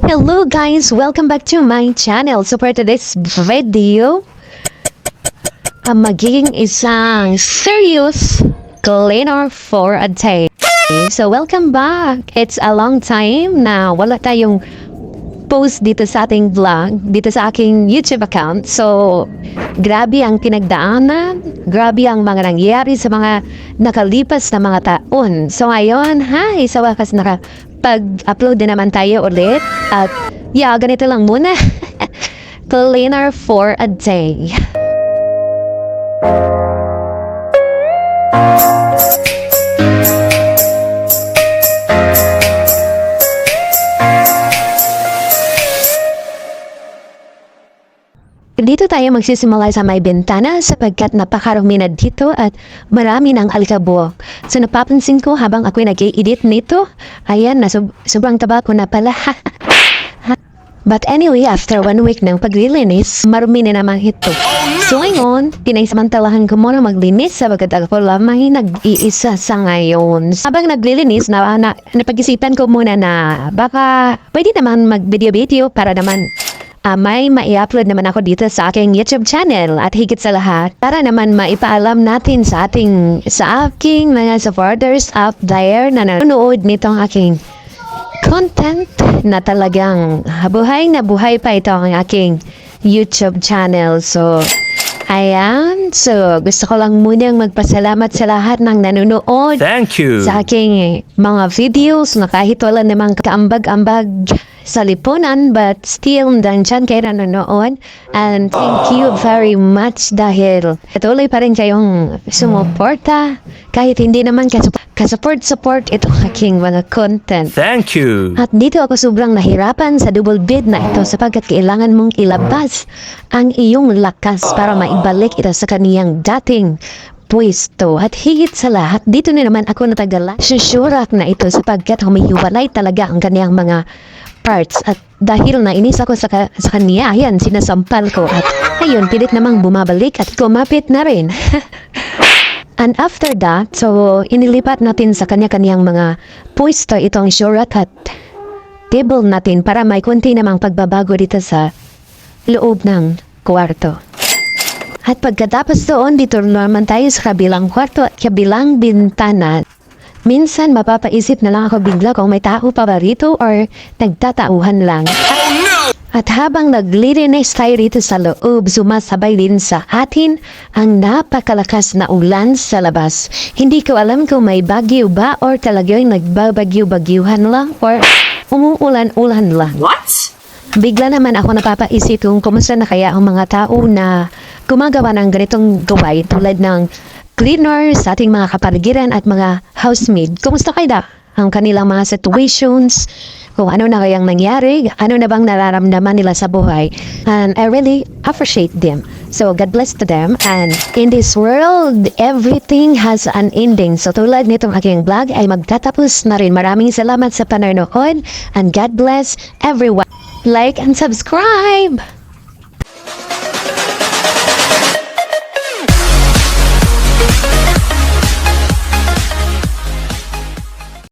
Hello guys, welcome back to my channel. So for today's video, magiging isang serious cleaner for a day. So welcome back. It's a long time na wala tayong post dito sa ating vlog, dito sa aking YouTube account. So grabe ang pinagdaanan, grabe ang mga nangyari sa mga nakalipas na mga taon. So ngayon, hi, sa wakas nakapag-upload din naman tayo ulit. At yeah, ganito lang muna. Cleaner for a day. Dito tayo magsisimula sa may bintana sapagkat napakarumi na dito at marami ng alikabok. So napapansin ko habang ako'y nag-i-edit nito, ayan, sobrang taba ko na pala. But anyway, after 1 week ng paglilinis, marumi na naman ito. So ngayon, pinaysamantalahan ko muna maglinis sapagkat ako lamang nag-iisa sa ngayon. Habang naglilinis, napag-isipan ko muna na baka pwede naman mag-video-video para naman may mai-upload naman ako dito sa aking YouTube channel at higit sa lahat para naman maipaalam natin sa aking mga supporters out there na nanonood nitong aking content na talagang buhay na buhay pa ito ang aking YouTube channel. So ayan, so gusto ko lang munang magpasalamat sa lahat ng nanonood. Thank you Sa aking mga videos na kahit wala namang kaambag-ambag sa lipunan but still nandyan kayo nanonood, and thank you very much dahil patuloy pa rin kayong sumuporta kahit hindi naman kasupport itong aking mga content. Thank you. At dito ako sobrang nahirapan sa double bid na ito sapagkat kailangan mong ilabas ang iyong lakas para maibalik ito sa kaniyang dating pwesto. At higit sa lahat, dito na naman ako natagala susurak na ito sapagkat humihiwalay talaga ang kaniyang mga parts. At dahil nainis ako sa kanya, ayan, sinasampal ko. At ayun, pilit namang bumabalik at kumapit na rin. And after that, so inilipat natin sa kanya-kanyang mga pwesto itong surak at table natin para may konti namang pagbabago dito sa loob ng kwarto. At pagkatapos doon, dito naman tayo sa kabilang kwarto at kabilang bintana. Minsan mapapaisip na lang ako bigla kung may tao pa ba rito or nagtatauhan lang. At habang naglilinis tayo rito sa loob, sumasabay din sa atin ang napakalakas na ulan sa labas. Hindi ko alam kung may bagyo ba or talagang nagbabagyo-bagyuhan lang or umuulan-ulan lang. What? Bigla naman ako napapaisip kung kumusta na kaya ang mga tao na gumagawa ng ganitong gawain tulad ng cleaner sa ating mga kapaligiran at mga housemaid. Kumusta kayo ang kanilang mga situations, kung ano na kayang nangyari, ano na bang nararamdaman nila sa buhay. And I really appreciate them. So God bless to them. And in this world, everything has an ending. So tulad nitong aking vlog ay magtatapos na rin. Maraming salamat sa panonood and God bless everyone. Like and subscribe!